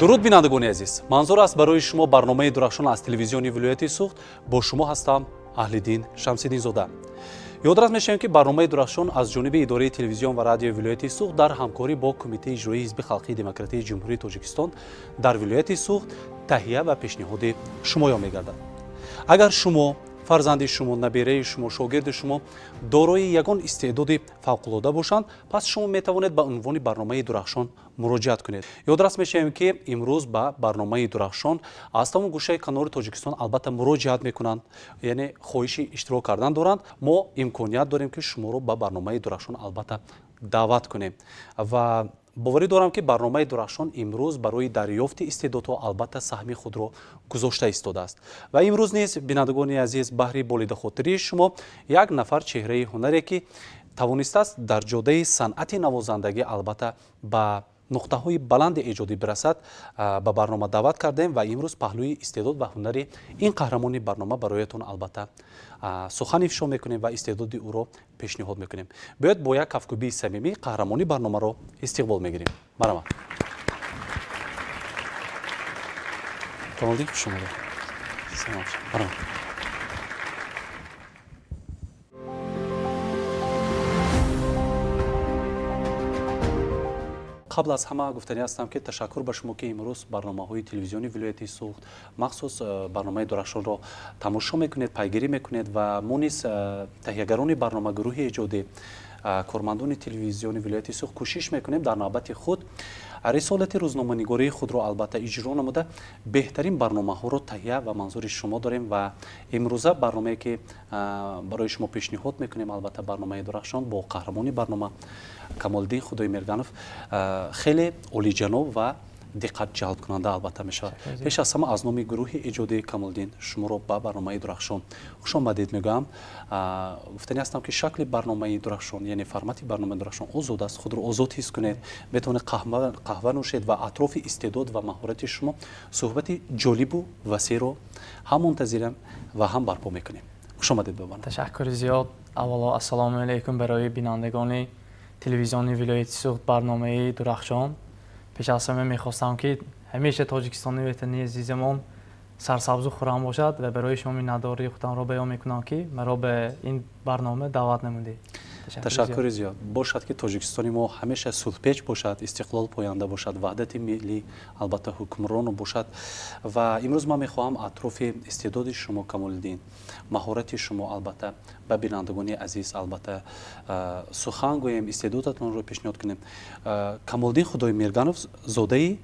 дуруд бинандагони азиз, манзур аст барои шумо барномаи дурахшон аз телевизиони вилояти Суғд. Бо шумо ҳастам Аҳлиддин Шамсиддинзода. ёдрас мешавем ки барномаи дурахшон аз ҷониби идораи телевизион ва радиои вилояти Суғд дар ҳамкорӣ бо кумитаи иҷроии ҳизби халқии демократии ҷумҳурии Тоҷикистон дар вилояти Суғд таҳия ва пешниҳоди шумоё мегардад. Агар шумо, фарзанди шумо, набераи шумо, шогирди шумо дорои ягон истеъдоди фавқулода бошанд, пас шумо метавонед ба унвони барномаи дурахшон муроҷиат кунед. ёдрас мешавем ки имрӯз ба барномаи дурахшон аз тамоми гӯшаи канори Тоҷикистон албатта муроҷиат мекунанд, яъне хоҳиши иштирок кардан доранд. Мо имконият дорем ки шуморо ба барномаи дурахшон албатта даъват кунем ва боварӣ дорам ки барномаи дурахшон имрӯз барои дарёфти истеъдодҳо албатта саҳми худро гузошта истодааст. Ва имрӯз низ бинандагони азиз, баҳри болидахотирии шумо як нафар чеҳраи ҳунаре ки тавонистааст дар ҷодаи санъати навозандагӣ албатта ба нуқтаҳои баланди эҷодӣ бирасад, ба барнома даъват кардем ва имрӯз паҳлӯи истеъдод ва ҳунари ин қаҳрамони барнома бароятон албатта сухан ифшо мекунем ва истеъдоди ӯро пешниҳод мекунем. Бояд бо як кафкӯбии самимӣ қаҳрамони барномаро истиқбол мегирем. Марҳамат. Камолдин, хуш омадед. Салом. Марҳамат. қабл аз ҳама гуфтанӣ ҳастам ки ташаккур ба шумо ки имрӯз барномаҳои телевизиони вилояти Суғд, махсус барномаи дурахшонро тамошо мекунед, пайгирӣ мекунед ва мо низ таҳиягарони барнома, гурӯҳи эҷодӣ, кормандони телевизиони вилояти Суғд кӯшиш мекунем дар навбати худ рисолати рӯзноманигории худро албатта иҷро намуда беҳтарин барномаҳоро таҳия ва манзури шумо дорем ва имрӯза барномае ки барои шумо пешниҳод мекунем, албатта барномаи дурахшон бо қаҳрамони барнома Камолиддин Худоимерганов хеле олиҷаноб ва диққатҷалбкунанда албатта мешавад. Пеш аз ҳама аз номи гурӯҳи эҷодии Камолиддин шуморо ба барномаи дурахшон хуш омадед мегӯям. Гуфтанӣ ҳастам ки шакли барномаи дурахшон, яъне формати барномаи дурахшон озод аст. Худро озод ҳис кунед, метавонед қаҳва нӯшед ва атрофи истеъдод ва маҳорати шумо суҳбати ҷолибу васеъро ҳам мунтазирам ва ҳам барпо мекунем. Хуш омадед ба барнома. Ташаккури зиёд. Аввало ассалому алайкум барои бинандагони телевизиони вилояти Суғд барномаи дурахшон. пеш аз ҳама мехостам ки ҳамеша Тоҷикистони vatani азизамон сарсабзу хуррам бошад ва барои шумо миннатдории худамро баён мекунам ки маро ба ин барнома даъват намудед. ташаккури зиёд. Бошад ки Тоҷикистони мо ҳамеша сулҳпеч бошад, истиқлол поянда бошад, ваҳдати миллӣ албатта ҳукмрон бошад ва имрӯз ман мехоҳам атрофи истеъдоди шумо Камолиддин, маҳорати шумо албатта ба бинандагони азиз албатта сухан гӯем, истеъдодатонро пешниҳод кунем. Камолиддин Худоимерганов зодаи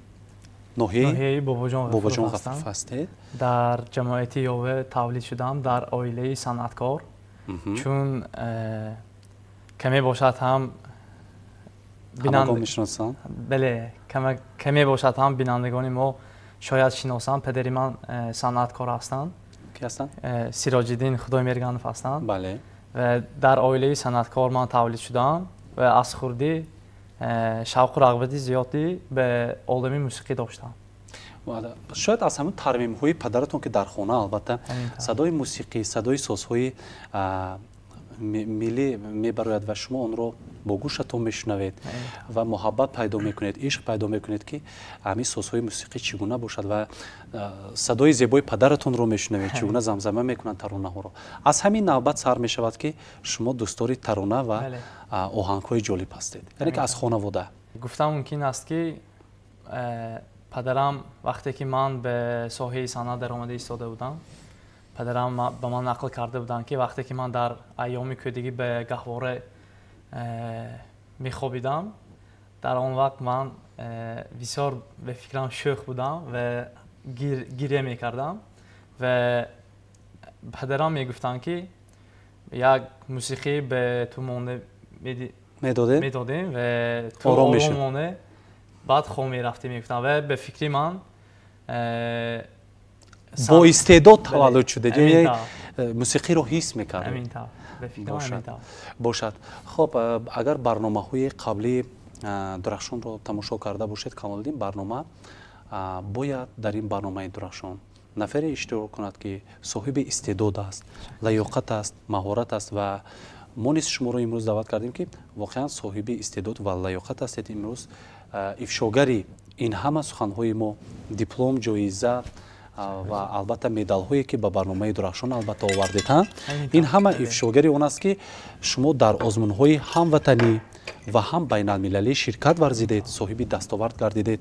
ноҳияи Бобоҷон Ғафуров ҳастед? Дар ҷамоати Ёве тавлид шудам, дар оилаи санъаткор. Чун каме бошад ҳам каме бошад ҳам бинандагони мо шояд шиносанд. Падари ман санъаткор ҳастанд. Ки ҳастанд? Сироҷиддин Худоимерганов ҳастанд. Бале. ва дар оилаи санъаткор ман тавлид шудам ва аз хурдӣ шавқу рағбати зиёдӣ ба олами мусиқӣ доштам. шояд аз ҳамин тармимҳои падаратон ки дар хона албатта садои мусиқӣ, садои созҳои миллӣ мебарояд ва шумо онро бо гӯшатон мешунавед ва муҳаббат пайдо мекунед, ишқ пайдо мекунед ки ҳамин созҳои мусиқӣ чӣ гуна бошад ва садои зебои падаратонро мешунавед, чӣ гуна замзама мекунанд таронаҳоро. Аз ҳамин навбат сар мешавад ки шумо дӯстдори тарона ва оҳангҳои ҷолиб ҳастед, яъне ки аз хонавода. Гуфтам мумкин аст ки падарам вақте ки ман ба соҳаи санъат даромада истода будам, падарам ба ман нақл карда буданд ки вақте ки ман дар айёми кӯдагӣ ба гаҳвора мехобидам, дар он вақт ман бисёр ба фикрам шӯх будам ва гирья мекардам ва падарам мегуфтанд ки як мусиқӣ ба ту монда медодем ва ту оромона баъд хоб мерафтӣ мегуфтанд ва ба фикри ман бо истеъдод таваллуд шудед, яъне мусиқиро ҳис мекардед. бошад. Хоб, агар барномаҳои қаблии дурахшонро тамошо карда бошед Камолиддин, барнома бояд дар ин барномаи дурахшон нафаре иштирок кунад ки соҳиби истеъдод аст, лаёқат аст, маҳорат аст ва мо низ шуморо имрӯз даъват кардем ки воқеан соҳиби истеъдод ва лаёқат ҳастед. Имрӯз ифшогари ин ҳама суханҳои мо диплом ҷоиза ва албатта медалҳое ки ба барномаи дурахшон албатта овардед ин ҳама ифшогари он аст ки шумо дар озмунҳои ҳамватанӣ ва ҳам байналмилалӣ ширкат варзидед, соҳиби дастовард гардидед.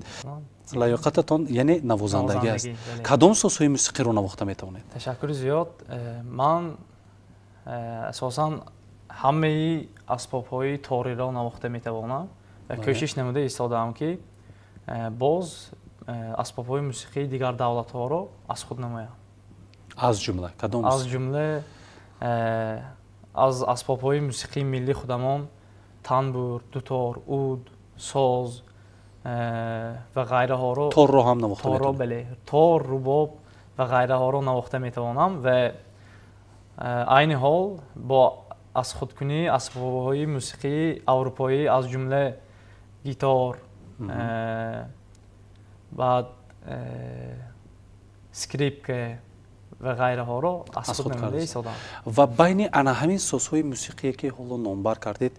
лаёқататон яъне навозандагӣ аст. Кадом созҳои мусиқиро навохта метавонед? Ташаккури зиёд. Ман асосан ҳамаи асбобҳои ториро навохта метавонам ва кӯшиш намуда истодаам ки боз асбобҳои мусиқии дигар давлатҳоро аз худ намоям. Аз ҷумла кадом? Аз ҷумла аз асбобҳои мусиқии миллии худамон танбур, дутор, уд, соз ва ғайраҳоро торро ҳам навохта метавонам. Бале, тор, рубоб ва ғайраҳоро навохта метавонам ва айни ҳол бо аз худкунӣ асбобҳои мусиқии аврупоӣ аз ҷумла гитор, баъд скрипка ва ғайраҳоро аз худ намуда истодам. Ва байни ана ҳамин созҳои мусиқие ки ҳоло номбар кардед,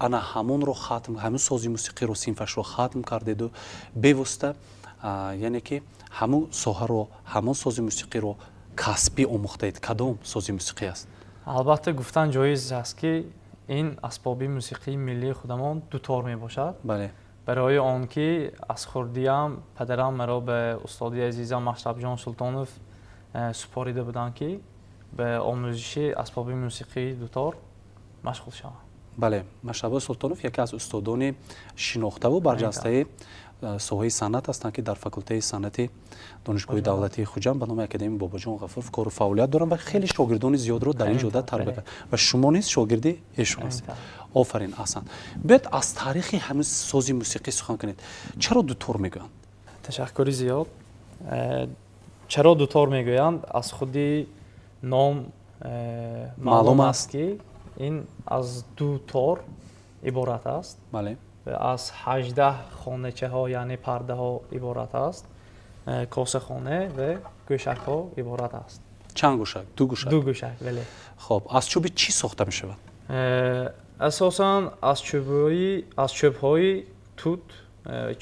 ана ҳамонро хатм, ҳамин сози мусиқиро синфашро хатм кардеду бевосита яъне ки ҳамон соҳаро, ҳамон сози мусиқиро касбӣ омӯхтаед. Кадом сози мусиқӣ аст? Албатта гуфтан ҷоиз аст ки ин асбоби мусиқии миллии худамон дутор мебошад. Бале. Барои он ки аз хурдиам падарам маро ба устоди азизам Машрабҷон Султонов супорида буданд ки ба омӯзиши асбоби мусиқии дутор машғул шавам. Бале, Машраб Султонов яке аз устодони шинохтаву барҷастаи соҳаи санъат ҳастанд ки дар факултаи санъати донишгоҳи давлатии Хуҷанд ба номи Академияи Бобоҷон Ғафуров кору фаъолият доранд ва хеле шогирдони зиёдро дар ин ҷода тарбия кард ва шумо низ шогирди эшон ҳастед. Офарин, аҳсан. Биёед аз таърихи ҳамин сози мусиқӣ сухан кунед. Чаро дутор мегӯянд? Ташаккури зиёд. Чаро дутор мегӯянд? Аз худи ном маълум аст ки ин аз ду тор иборат аст. Бале. Аз 18 хоначаҳо яъне пардаҳо иборат аст. Косахона ва гӯшакҳо иборат аст. Чанд гӯшак? Ду гӯшак? Ду гӯшак, бале. Хоб, аз чӯби чӣ сохта мешавад? асосан аз чӯбҳои тут,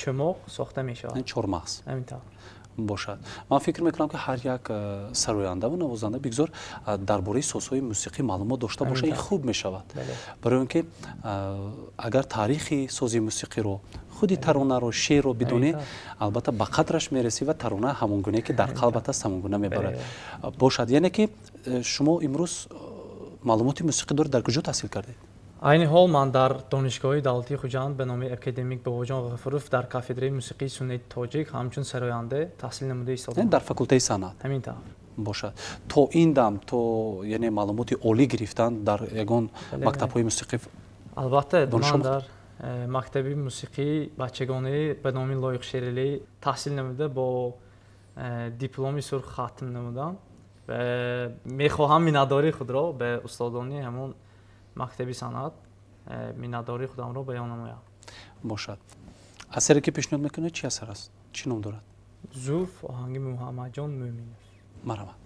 чӯмоқ сохта мешавад. Чормағз. Ҳамин бошад. Ман фикр мекунам ки ҳар як сарояндаву навозанда бигзор дар бораи созҳои мусиқӣ маълумот дошта боша, ин хуб мешавад. Барои он ки агар таърихи сози мусиқиро, худи таронаро, шеърро бидонӣ, албатта ба қадраш мерасӣ ва тарона ҳамон гуне ки дар қалбат аст ҳамон гуна мебарад. Бошад, яъне ки шумо имрӯз маълумоти мусиқӣ доред, дар куҷо таҳсил кардед? айни ҳол ман дар донишгоҳи давлатии Хуҷанд ба номи Академик Бобоҷон Ғафуров дар кафедраи мусиқии суннати тоҷик ҳамчун сароянда таҳсил намуда истодам. Дар факултаи санъат? Ҳамин тавр. Бошад. То ин дам, то яъне маълумоти олӣ гирифтан дар ягон мактабҳои мусиқӣ? Албатта, ман дар мактаби мусиқии бачагонаи ба номи Лоиқ Шералӣ таҳсил намуда бо дипломи сурх хатм намудам ва мехоҳам миннатдории худро ба устодони ҳамон мактаби санъат миннатдории худамро баён намоям. Бошад. Асаре ки пешниҳод мекунед чӣ асар аст? Чӣ ном дорад? Зулф оҳанги Муҳаммадҷон Мӯъминов. Марҳамат.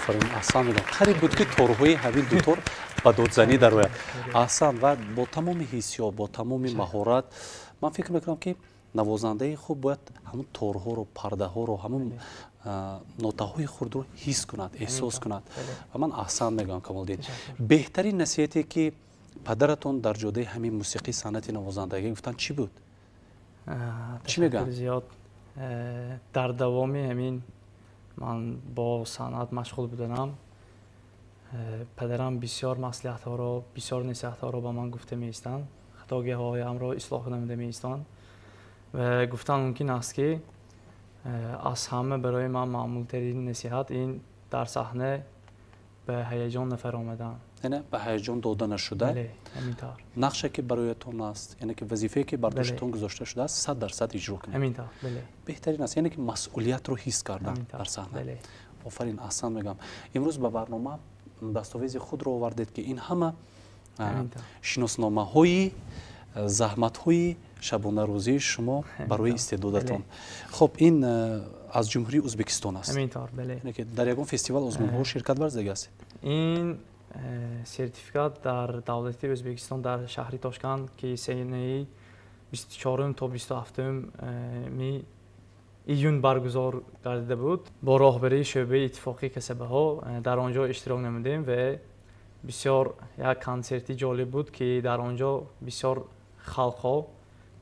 آفرین احسان میگم قریب بود که تورهای همین دوتور با دودزنی در روی احسان و با تمام حسیات با تمام مهارت من فکر میکنم که نوازنده خوب باید همون تورها رو پرده ها رو همون نوته های خود رو حس کند احساس کند و من احسان میگم کمالدین بهترین نصیحتی که پدرتون در جوده همین موسیقی صنعت نوازندگی گفتن چی بود؟ چی میگن؟ زیاد در دوام همین من با صنعت مشغول بودم پدرم بسیار مصلحت ها رو بسیار نصیحت ها رو با من گفته میستند خطاگی های هم را اصلاح نموده میستند و گفتن ممکن است که از همه برای من معمول ترین نصیحت این در صحنه به هیجان نفر آمدن یعنی به هیجان داده نشده بله همینطور نقشه که برایتون است یعنی که وظیفه که بر دوشتون گذاشته شده است 100% اجرا کنید همینطور بله بهترین است یعنی که مسئولیت رو حس کردن در صحنه بله. آفرین احسان میگم امروز به برنامه دستاویز خود رو آوردید که این همه شناسنامه های زحمت های شبانه روزی شما برای استعدادتان خب این از جمهوری ازبکستان است همینطور بله یعنی که در یگان فستیوال آزمون ها شرکت ورزیده است این سرتیفیکات در دولتی ازبکستان در شهر تاشکند که سینه 24 تا 27 می ایون برگزار گردیده بود با راهبری شعبه اتفاقی کسبه ها در آنجا اشتراک نمودیم و بسیار یک کنسرتی جالب بود که در آنجا بسیار خلق ها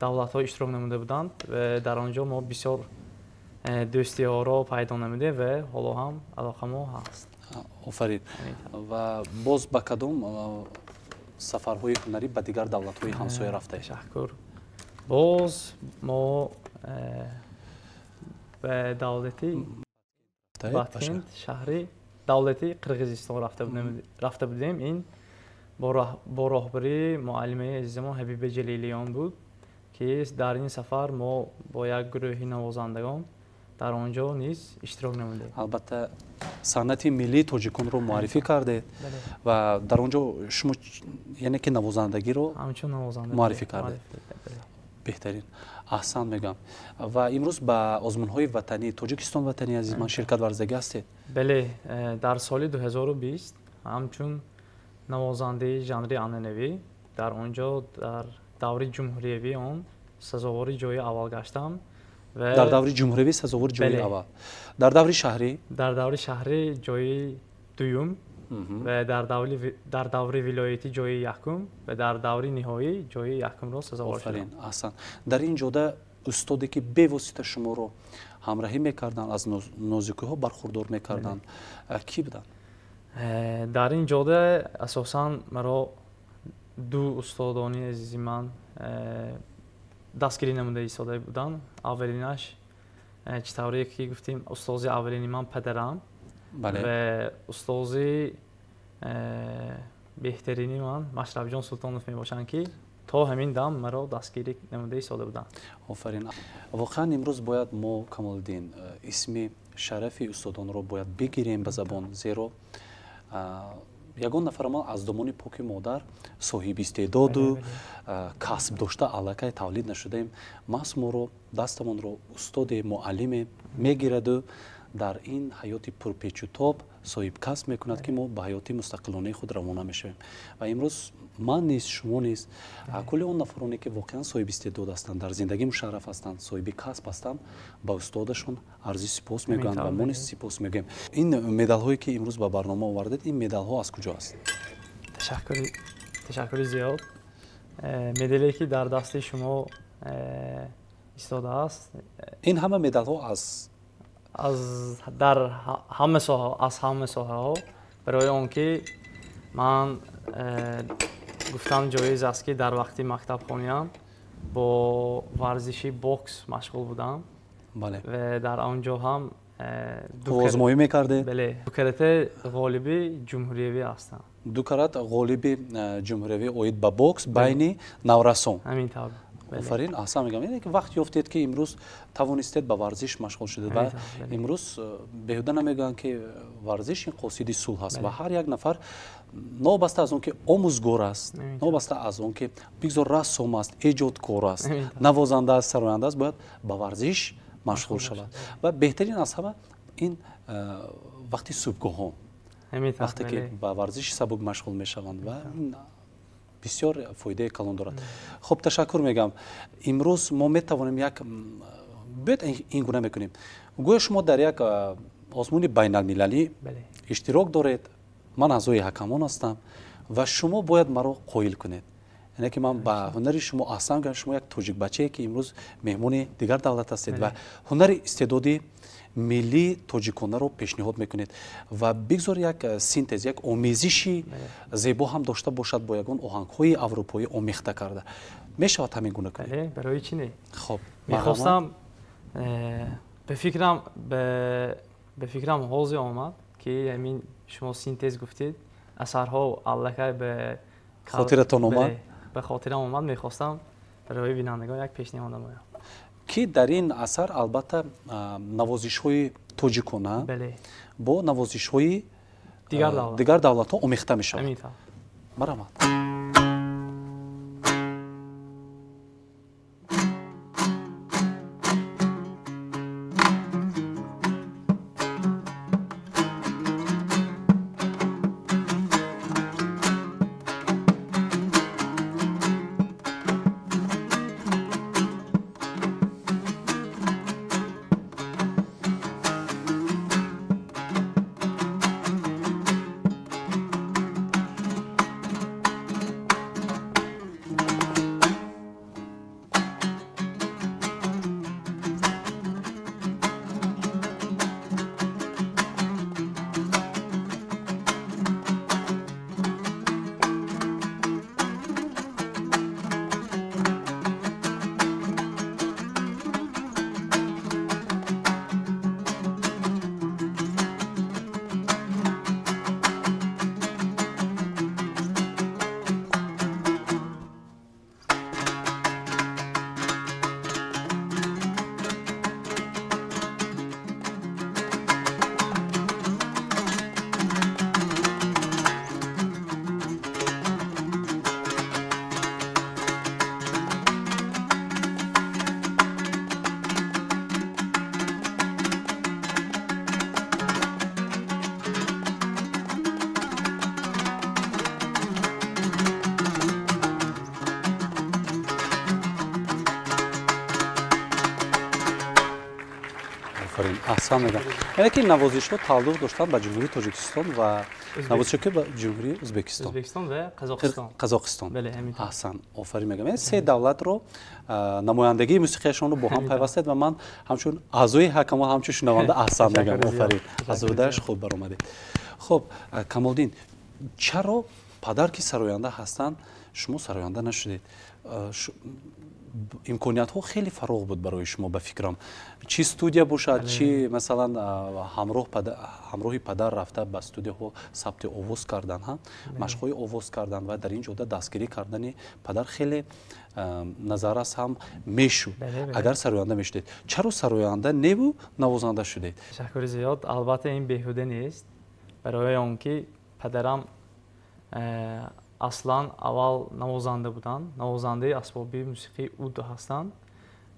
دولت ها اشتراک نموده بودند و در آنجا ما بسیار دوستی ها را پیدا نمودیم و حالا هم علاقه ما هست آفرین و باز با کدام سفرهای هنری به دیگر دولت های همسایه رفته تشکر باز ما به دولتی باتکند شهری دولتی قرغیزستان رفته بودیم این با راهبری معلمه عزیز ما حبیب جلیلیان بود که در این سفر ما با یک گروه نوازندگان در آنجا نیز اشتراک نمودیم البته صنعت ملی تاجیکان رو معرفی کرده و در آنجا شما یعنی که نوازندگی رو معرفی کرده بهترین احسان میگم و امروز به آزمون های وطنی تاجیکستان وطنی عزیز من شرکت ورزیده هستید بله در سال 2020 همچون نوازنده ژانری عنعنوی در آنجا در دوره جمهوری آن سزاوار جای اول گشتم و در دوره جمهوری سزاوار جای اول در دوره شهری جای دوم و در دوره ولایتی جای یکم و در دوره نهایی جای یکم را سزاوار شدم. احسن در این جوده استادی که به واسطه شما رو همراهی میکردن از نوزیکی ها برخوردار میکردن کی بودن؟ در این جوده اساساً مرا دو استادانی عزیز من دستگیری نموده ایستاده بودن اولینش چطوری که گفتیم استاد اولینی من پدرم بله. و استاد بهترینی من مشرف جان سلطانوف می باشند که تا همین دم مرا دستگیری نموده ایستاده بودن آفرین واقعا امروز باید ما کمالدین اسم شرف استادان رو باید بگیریم به زبان زیرا یگان نفر ما از دامن پاک مادر صاحب استعداد و کسب داشته علاقه تولید نشدیم ماست ما رو دستمون رو استاد معلم میگیرد و در این حیات پرپیچ و تاب صاحب کسب میکند که ما به حیات مستقلانه خود روانه میشویم و امروز من نیست شما نیست کل اون نفرانی که واقعا صاحب استعداد هستند در زندگی مشرف هستند صاحب کسب هستند با استادشون عرضی سپاس میگن و ما نیست سپاس میگیم این مدال هایی که امروز به برنامه آوردید این مدال ها از کجا است؟ تشکر زیاد مدالی که در دست شما ایستاده است این همه مدال ها در همه ساحه ها برای آنکه من گفتم جایز است که در وقتی مکتب خوانیم با ورزشی بوکس مشغول بودم بله. و در آنجا هم آزمایی میکرده؟ بله دو کرات غالبی جمهوریوی هستم دو کرات غالبی جمهوریوی اوید با بوکس بین نورسان همینطور آفرین احسان میگم یعنی که وقت یافتید که امروز توانستید به ورزش مشغول شدید و امروز بهوده نمیگن که ورزش این قاصد صلح است و هر یک نفر نابسته از اون که آموزگار است نابسته از اون که بگذار رسام است ایجادکار است نوازنده است سراینده است باید به ورزش مشغول شود و بهترین از همه این وقتی صبحگاهان вақте ки ба варзиши сабук машғул мешаванд ва бисёр фоидаи калон дорад. хуб, ташаккур мегӯям. имрӯз мо метавонем як бояд ин гуна мекунем. гӯё шумо дар як озмуни байналмилалӣ иштирок доред, ман аъзои ҳакамон ҳастам ва шумо бояд маро қоил кунед. яъне ки ман ба ҳунари шумо аҳсан мекунам. шумо як тоҷикбачае ки имрӯз меҳмони дигар давлат ҳастед ва ҳунари истеъдоди миллии тоҷиконаро пешниҳод мекунед ва бигзор як синтез, як омезиши зебо ҳам дошта бошад бо ягон оҳангҳои аврупоӣ омехта карда. мешавад ҳамин гуна кунед? барои чӣ не? хуб, мехостам به فکرم حوزه آمد که همین شما سینتز گفتید اثرها علکه به خاطرتان آمد؟ به خاطرم آمد. میخواستم برای بینندگان یک پیشنهاد نمایم که در این اثر البته نوازش‌های توجیکانه با نوازش‌های دیگر دولت‌ها آمیخته می‌شود. مرحبا. احسان میگم. یعنی که نوازش‌ها تعلق داشتن به جمهوری تاجیکستان و نوازش‌ها که به جمهوری ازبکستان و قزاقستان. بله همین. احسان. آفرین میگم. یعنی سه دولت رو نمایندگی موسیقیشون رو با هم پیوستید و من همچون اعضای حکما همچون شنونده احسان میگم. آفرین. از اودش خوب برآمدید. خب کمالدین چرا پدر که سراینده هستند شما سراینده نشدید؟ امکانیت ها خیلی فراغ بود برای شما به فکرم. چی استودیا باشد چی مثلا همراه پدر رفته به استودیو ها ثبت آواز کردن ها مشق‌های آواز کردن و در این جهت دستگیری کردن پدر خیلی نظر است هم میشود. اگر سراینده میشدید چرا سراینده نبود نوازنده شدید؟ تشکر زیاد. البته این بیهوده نیست برای آنکه پدرم اصلا اول نوازنده بودن، نوازنده اسبابی موسیقی اود هستند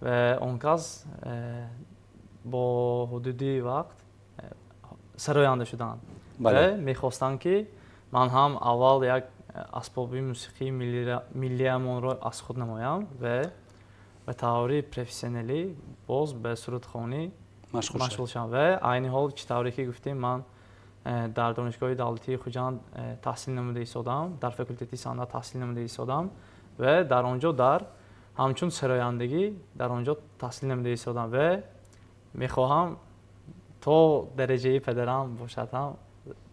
و اونکاز با حدودی وقت سراینده شدند و میخواستند که من هم اول یک اسبابی موسیقی ملیمون را از خود نمایم و به طور پروفسیونلی باز به سرودخوانی مشغول شدم و عین حال چطوری که گفتیم من در دانشگاه دولتی خوجند تحصیل نموده ایستادم، در فاکولته صنعت تحصیل نموده ایستادم و در آنجا در همچون سرایندگی در آنجا تحصیل نموده ایستادم و میخواهم تا درجه پدرم باشم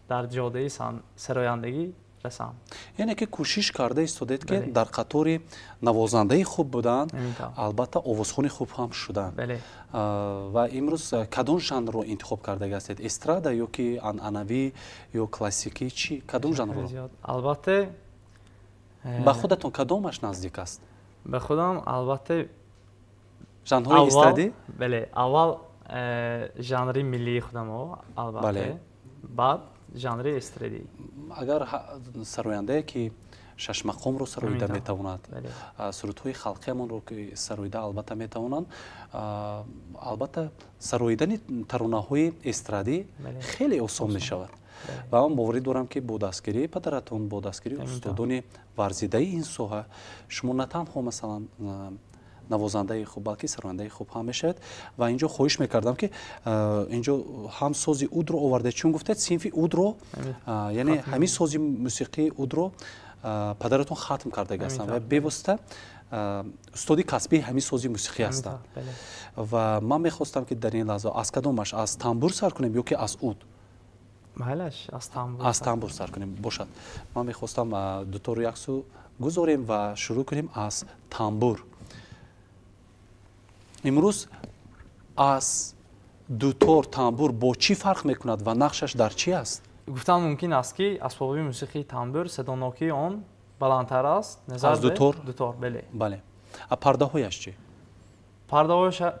در جاده سرایندگی رسم. یعنی که کوشش کرده ایستادید که در قطار نوازنده خوب بودن البته آوازخوان خوب هم شدن. بله. و امروز کدوم ژانر رو انتخاب کرده هستید؟ استرادا یا که عنعنوی یا کلاسیکی چی؟ کدوم ژانر رو؟ البته به خودتون کدومش نزدیک است؟ به خودم البته ژانر استرادی؟ بله. اول ژانر ملی خودم البته. بله. بعد ژانر استرادی. اگر سراینده که شش مقام رو سرایده میتواند سرودهای خلقی من رو که سرایده البته میتوانند البته سرایدن ترانه های استرادی خیلی آسان میشود و من باوری دارم که با دستگیری پدرتون، با دستگیری استادان ورزیده این سوحه، شما نه تنها مثلا نوازنده خوب بلکه سرانده خوب هم میشد. و اینجا خواهش میکردم که اینجا هم سازی اود رو آورده، چون گفته صنف اود رو یعنی همین سازی موسیقی اود رو پدرتون ختم کرده هستن و بواسطه استادی کسبی همین سازی موسیقی هستند. و من میخواستم که در این لحظه از کدامش، از تنبور سر کنیم یا که از اود؟ بلش از تنبور سر کنیم باشد. من میخواستم دو تا رو یک سو گذاریم و شروع کنیم از تنبور. امروز از دو تا تنبور با چی فرق میکند و نقشش در چی است؟ گفتم ممکن است که اسباب موسیقی تنبور صدانوکی آن بلندتر است نظر از به دو تار. بله. پرده هایش چی؟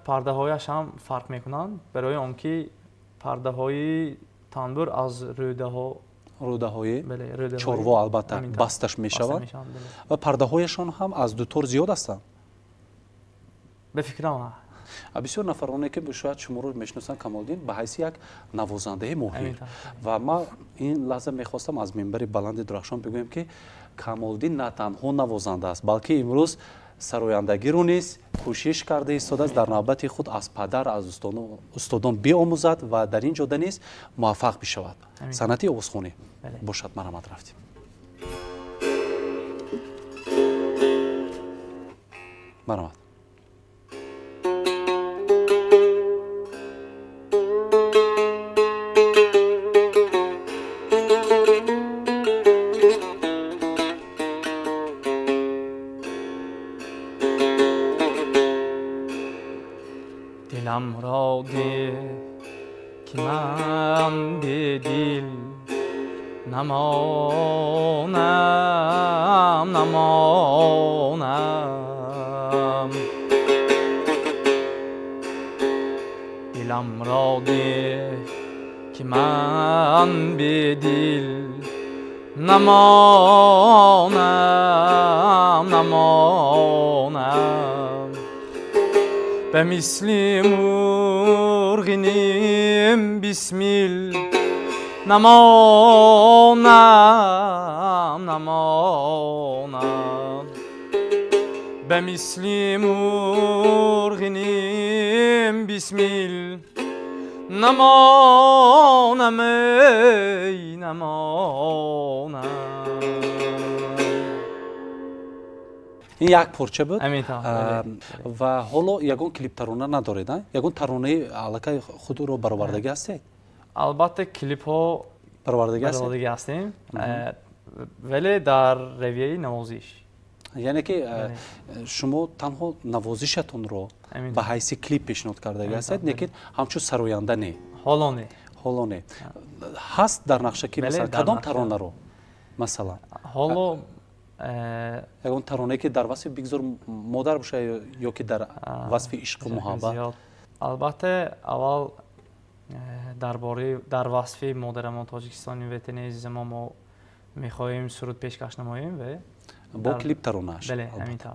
پرده هایش هم فرق میکنند، برای آنکه پرده های تنبور از روده های چاروا البته بستش میشوند و پرده هایشان هم از دو تار زیاد هستند. به فکرم بسیار نفرانی که شاید شما رو میشناسن کمالدین به حیث یک نوازنده ماهر و ما این لحظه میخواستم از منبر بلند درخشان بگویم که کمالدین نه تنها نوازنده است بلکه امروز سرایندگی رو نیز کوشش کرده ایستاده است در نوبت خود از پدر از استادان بیاموزد و در این جاده نیز موفق بشود. صنعت آوازخوانی باشد. مرحمت رفتیم. مرحمت. دلم را ده که من به دل نمانم دلم را ده که من به دل نمانم به مثل مرغینیم بسمیل نمانم به مثل مرغینیم بسمیل نمانم ای نمانم. این یک پرچه بود و حالا یگون کلیپ ترانه ندارید؟ یگون ترانه علاقه خود رو برآوردگی هستید؟ البته کلیپ ها برآوردگی هستیم ولی در رویه نوازش. یعنی که شما تنها نوازشتون رو به حیث کلیپ پیشنهاد کرده هستید لیکن همچون سراینده نه؟ حالا نه. هست در نقشه که مثلا کدام ترانه رو مثلا؟ حالا یگون ترانه که در وصف بگذار مادر باشه یا که در وصف عشق و محبت؟ البته اول در وصف مادرمان تاجیکستانی وطن عزیز ما میخواهیم سرود پیشکش نماییم و با کلیپ ترانه‌اش. بله همینطور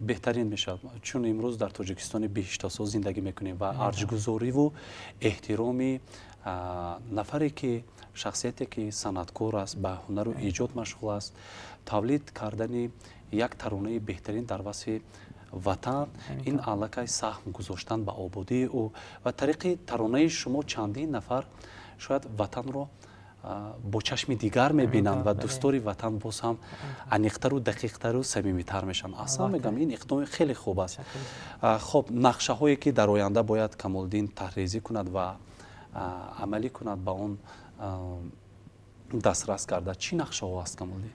بهترین میشه چون امروز در تاجیکستان بهشت‌ساز زندگی میکنیم و ارجگذاری و احترامی نفری که شخصیتی که صنعتکار است به هنر و ایجاد مشغول است تولید کردن یک ترانه بهترین در وصف وطن این علاقه سهم گذاشتن به آبادی او و طریق ترانه شما چندین نفر شاید وطن رو با چشم دیگر میبینند و دوستدار وطن باز هم عمیق‌تر و دقیق‌تر و صمیمی‌تر میشن. اصلا میگم این اقدام خیلی خوب است. خب نقشه هایی که در آینده باید کمالدین طرح‌ریزی کند و عملی کند با اون دسترس کرده چی نقشه ها است کمالدین؟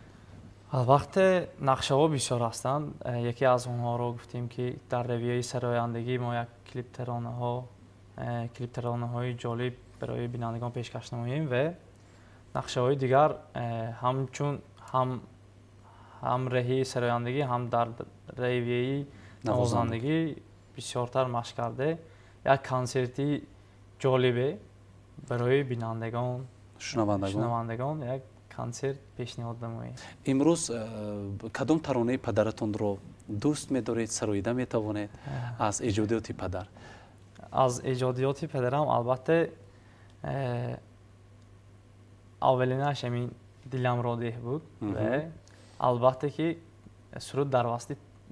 وقت نقشه ها بسیار هستند. یکی از اونها رو گفتیم که در رویه سرایندگی ما یک کلیپ ترانه های جالب برای بینندگان پیشکش نماییم و نقشه های دیگر همچون هم رهی سرایندگی هم در رویه نوازندگی بسیارتر مشق کرده یک کنسرتی جالبه برای بینندگان شنوندگان یک کنسرت پیشنهاد نماییم. امروز کدام ترانه پدرتون رو دوست می‌دارید سراییده می‌توانید از ایجادیات پدر؟ از ایجادیات پدرم البته اولینش همین دلم را ده بود و البته که سرود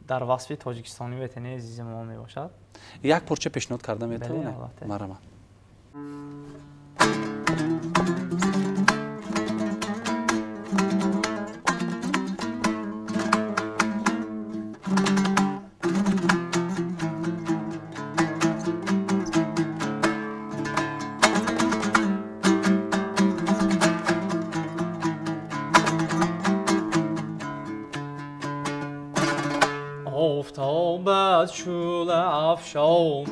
در وصف تاجیکستانی وطن عزیز ما می باشد. یک پرچه پیشنهاد کرده میتونه؟ بله البته. مرحبا. آفتابت شعله افشان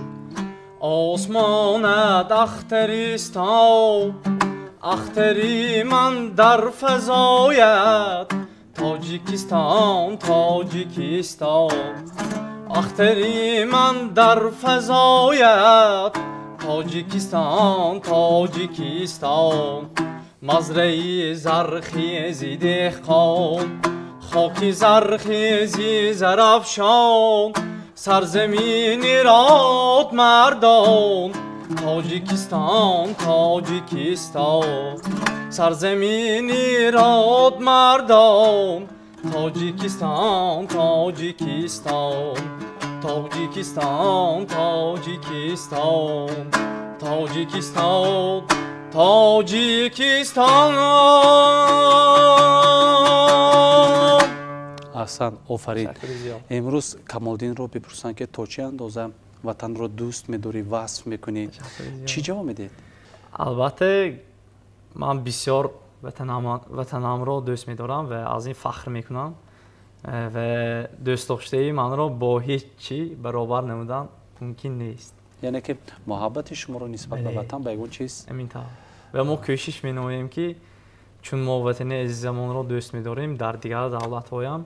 آسمانت اختریستان اختری من در فضایت تاجیکستان تاجیکستان اختری من در فضایت تاجیکستان تاجیکستان مزرعه زرخیزی دهقان خاکی زرخیزی زرافشان سرزمین ایراد مردان تاجیکستان تاجیکستان سرزمین ایراد مردان تاجیکستان تاجیکستان تاجیکستان تاجیکستان تاجیکستان تاجیکستان. احسن آفرین. امروز کمالدین رو بپرسن که تا چه اندازه وطن رو دوست می‌داری وصف می‌کنی چی جواب میدید؟ البته من بسیار وطنم رو دوست می‌دارم و از این فخر می‌کنم و دوست داشتگی من رو با هیچ چی برابر نمودن ممکن نیست. یعنی که محبت شما رو نسبت به وطن به یگان چیز همین طور و ما کوشش می‌نماییم که چون ما وطن عزیزمان رو دوست می‌داریم در دیگر دولت‌ها هم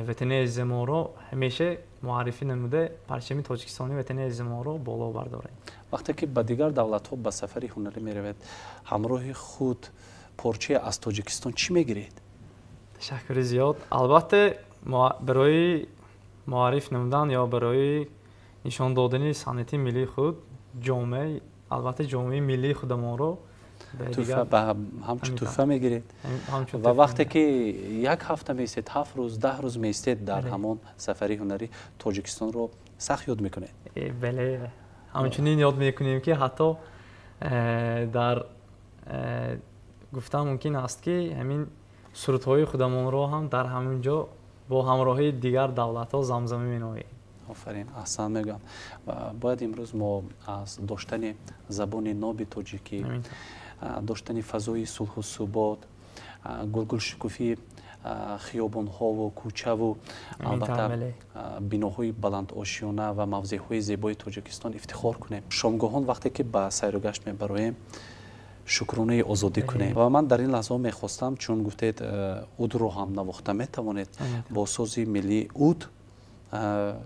وطن عزیز ما رو همیشه معرفی نموده پرچم تاجیکستانی وطن عزیز ما رو بالا برداریم. وقتی که به دیگر دولت‌ها به سفری هنری می‌روید همراه خود پرچه از تاجیکستان چی می‌گیرید؟ تشکر زیاد. البته برای معرف نمودن یا برای نشان دادن صنعت ملی خود جامعه البته جامعه ملی خود ما رو همچون توفه میگیرید و وقتی که یک هفته میستید 7 روز 10 روز میستید در همان سفری هنری تاجیکستان رو سخت یاد میکنید. بله همچنین یاد میکنیم که حتی در گفتم ممکن است که همین سرودهای خودمان رو هم در همونجا با همراهی دیگر دولت ها زمزمه مینوییم. آفرین احسن میگم و باید امروز ما از داشتن زبان ناب تاجیکی داشتن فضای صلح و ثبات گلگل شکوفی خیابان ها و کوچه و البته بیناهای بلند آشیانه و موضع های زیبای تاجیکستان افتخار کنیم. شامگاهان وقتی که به سیر و گشت میبریم شکرانه آزادی کنیم و من در این لحظه میخواستم چون گفتید اود رو هم نواخته میتوانید با ساز ملی اود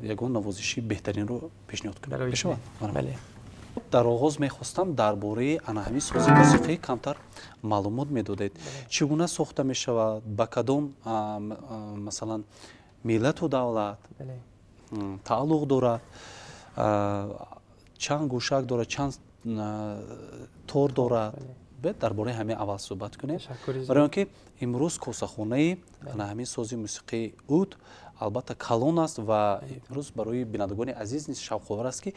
یگان نوازشی بهترین رو پیشنهاد کنید. بشود؟ بله. در آغاز میخواستم درباره انهمی ساز موسیقی کمتر معلومات میدادید. چگونه ساخته میشود؟ با کدام مثلا ملت و دولت تعلق دارد؟ چند گوشک دارد؟ چند تور دارد؟ باید درباره همه اول صحبت کنیم. برای آنکه امروز کاسخانه انهمی ساز موسیقی اود البته کلان است و امروز برای بینندگان عزیز نیست شوق‌آور است که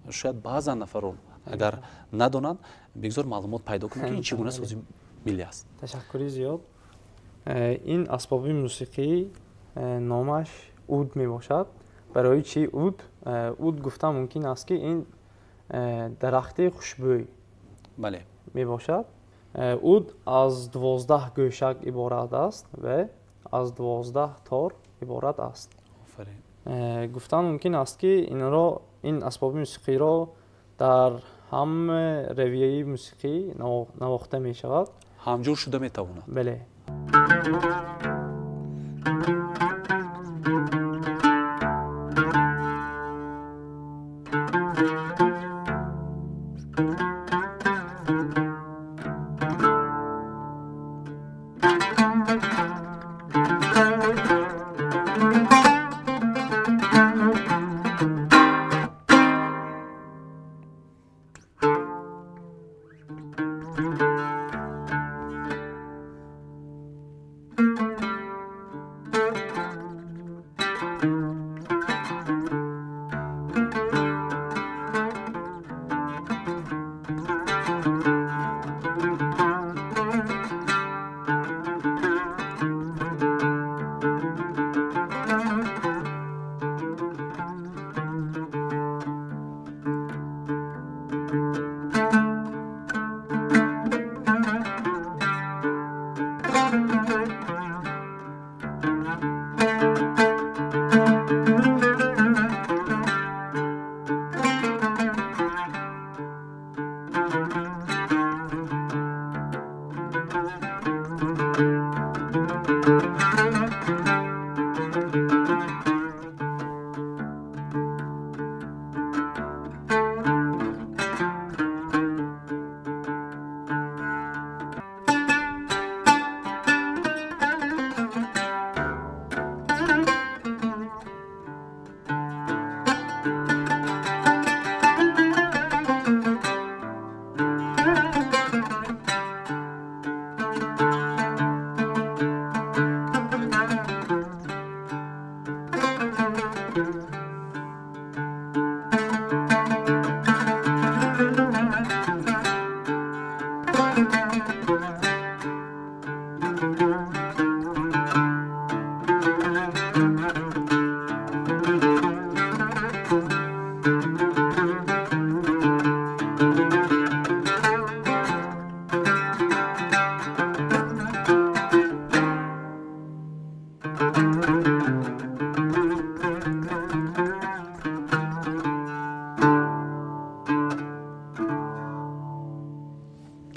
شاید بعضا نفرون اگر ندانند بگذار معلومات پیدا کنند که این چگونه سازی ملی است. تشکر زیاد. این اسباب موسیقی نامش اود می باشد. برای چی اود؟ اود گفتم ممکن است که این درخت خوشبوی بله می باشد. اود از 12 گوشک عبارت است و از 12 تار عبارت است. آفرین. گفتن ممکن است که این اسباب موسیقی را در هم رویه موسیقی نواخته می شود. همجور شده می تواند. بله.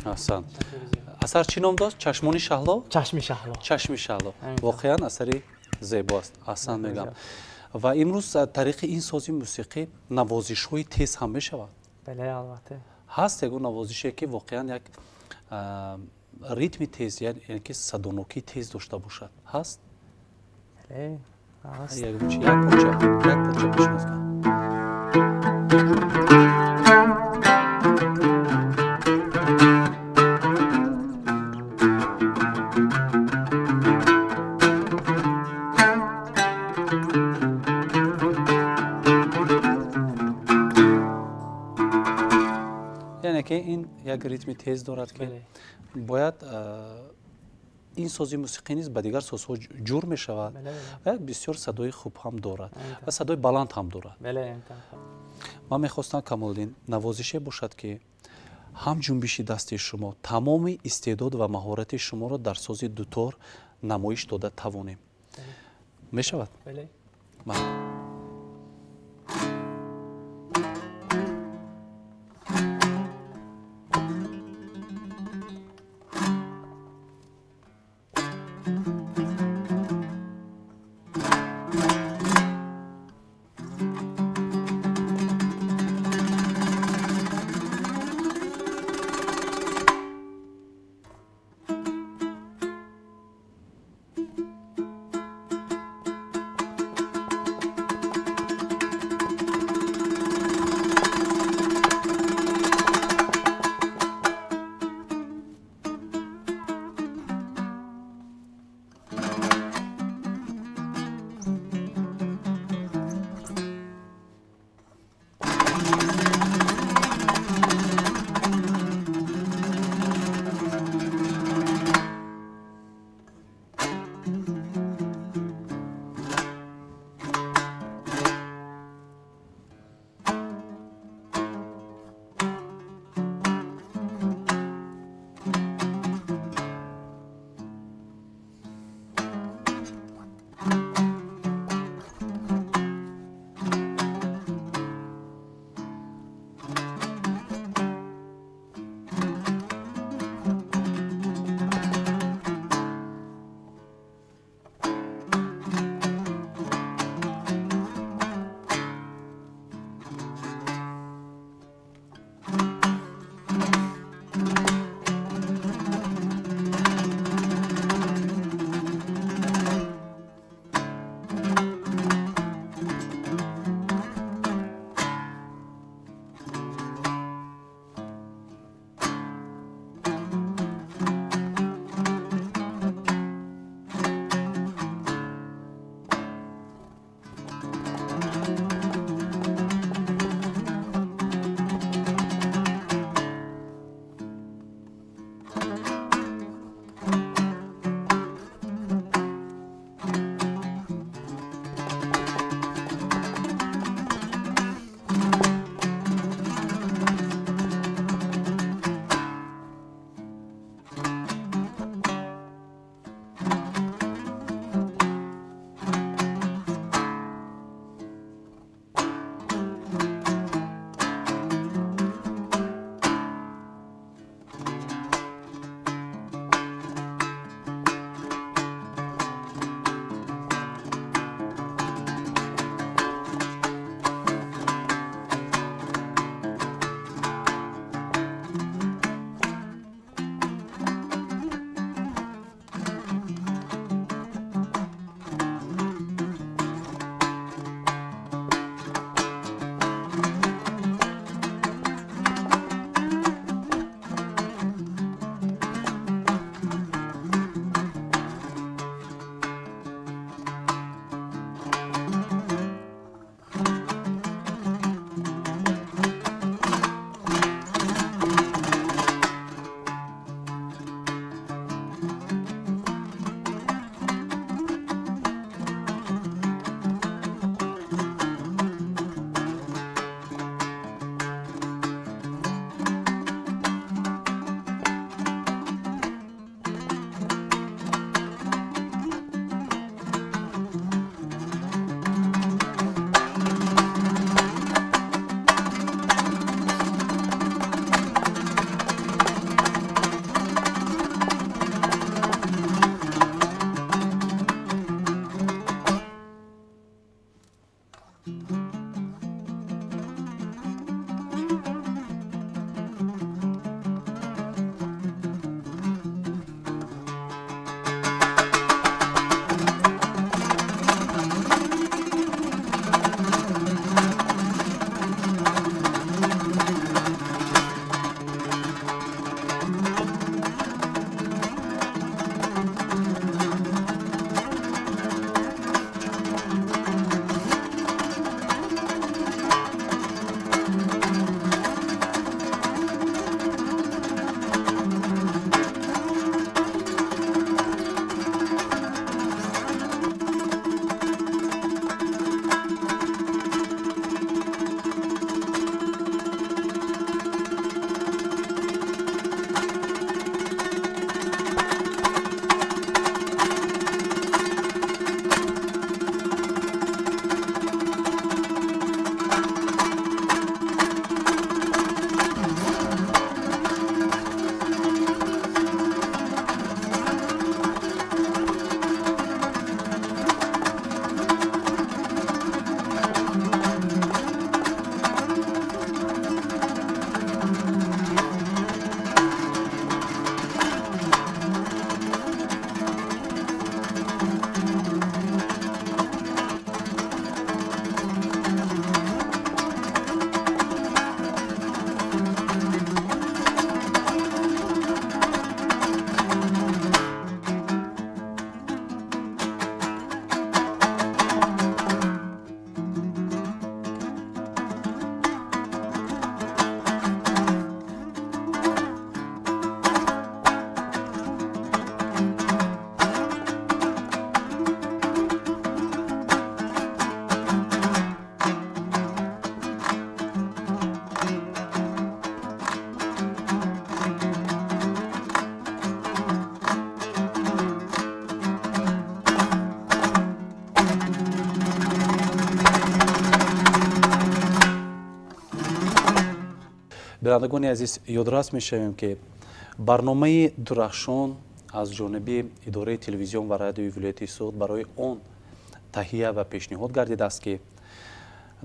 احسن. اثر چی نام داشت؟ چشمانی شهلا؟ چشمی شهلا. چشمی شهلا. واقعا اثری زیباست. احسن میگم. و امروز طریق این سازی موسیقی نوازش های تیز هم میشود. بله البته. هست یک نوازشی که واقعا یک ریتم تیز یعنی که صدانوکی تیز داشته باشد. هست؟ بله. هست. یک پارچه بشناس کن. یعنی که این یک ریتم تیز دارد که باید این سازی موسیقی نیز به دیگر سازها جور می شود و یک بسیار صدای خوب هم دارد و صدای بلند هم دارد. من میخواستم کمالدین نوازشه باشد که هم جنبش دست شما تمام استعداد و مهارت شما را در ساز دوتار نمایش داده توانیم. می شود؟ بله. بینندگان عزیز یادداشت می‌شویم که برنامه درخشان از جانب اداره تلویزیون و رادیوی ولایت سوخت برای آن تهیه و پیشنهاد گردیده است که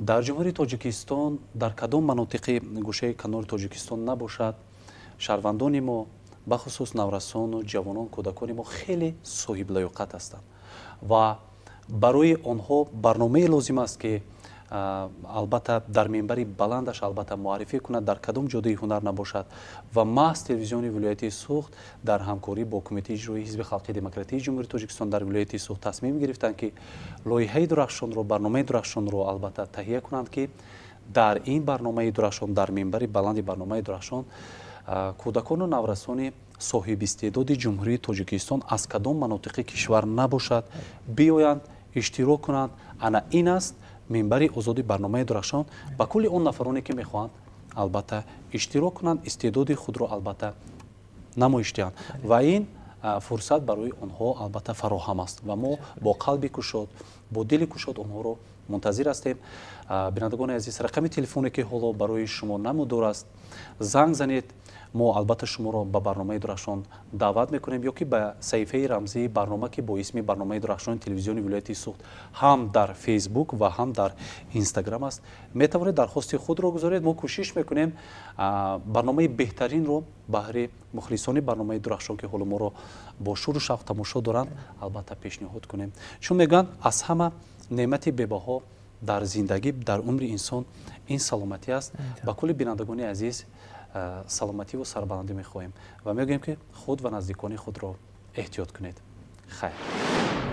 در جمهوری تاجیکستان در کدام مناطق گوشه کنار تاجیکستان نباشد شهروندان ما بخصوص نورسان و جوانان کودکان ما خیلی صاحب لیاقت هستند و برای آنها برنامه لازم است که البته در منبر بلندش البته معرفی کند در کدام جاده هنر نباشد و محض تلویزیون ولایت سوخت در همکاری با کمیته اجرایی حزب خلقی دموکراتیک جمهوری تاجیکستان در ولایت سوخت تصمیم گرفتند که لایحه درخشان رو برنامه درخشان رو البته تهیه کنند که در این برنامه درخشان در منبر بلند برنامه درخشان کودکان و نورسان صاحب استعداد جمهوری تاجیکستان از کدام مناطق کشور نباشد بیایند اشتراک کنند. انا این است منبر آزادی برنامه درخشان با کل اون نفرانی که میخواهند البته اشتراک کنند استعداد خود را البته نمایش دهند و این فرصت برای آنها البته فراهم است و ما با قلب گشاد با دل گشاد آنها را منتظر هستیم. بینندگان عزیز رقم تلفنی که حالا برای شما نمودار است زنگ زنید ما البته شما را به برنامه درخشان دعوت میکنیم یا که به صفحه رمزی برنامه که با اسم برنامه درخشان تلویزیون ولایت سوخت هم در فیسبوک و هم در اینستاگرام است میتوانید درخواست خود را گذارید. ما کوشش میکنیم برنامه بهترین رو بهره مخلصان برنامه درخشان که حالا ما را با شور و شوق تماشا دارند البته پیشنهاد کنیم چون میگن از همه نعمت به‌بها در زندگی در عمر انسان این سلامتی است. با کل بینندگان عزیز سلامتی و سربلندی میخواهیم و میگوییم که خود و نزدیکان خود را احتیاط کنید. خیر.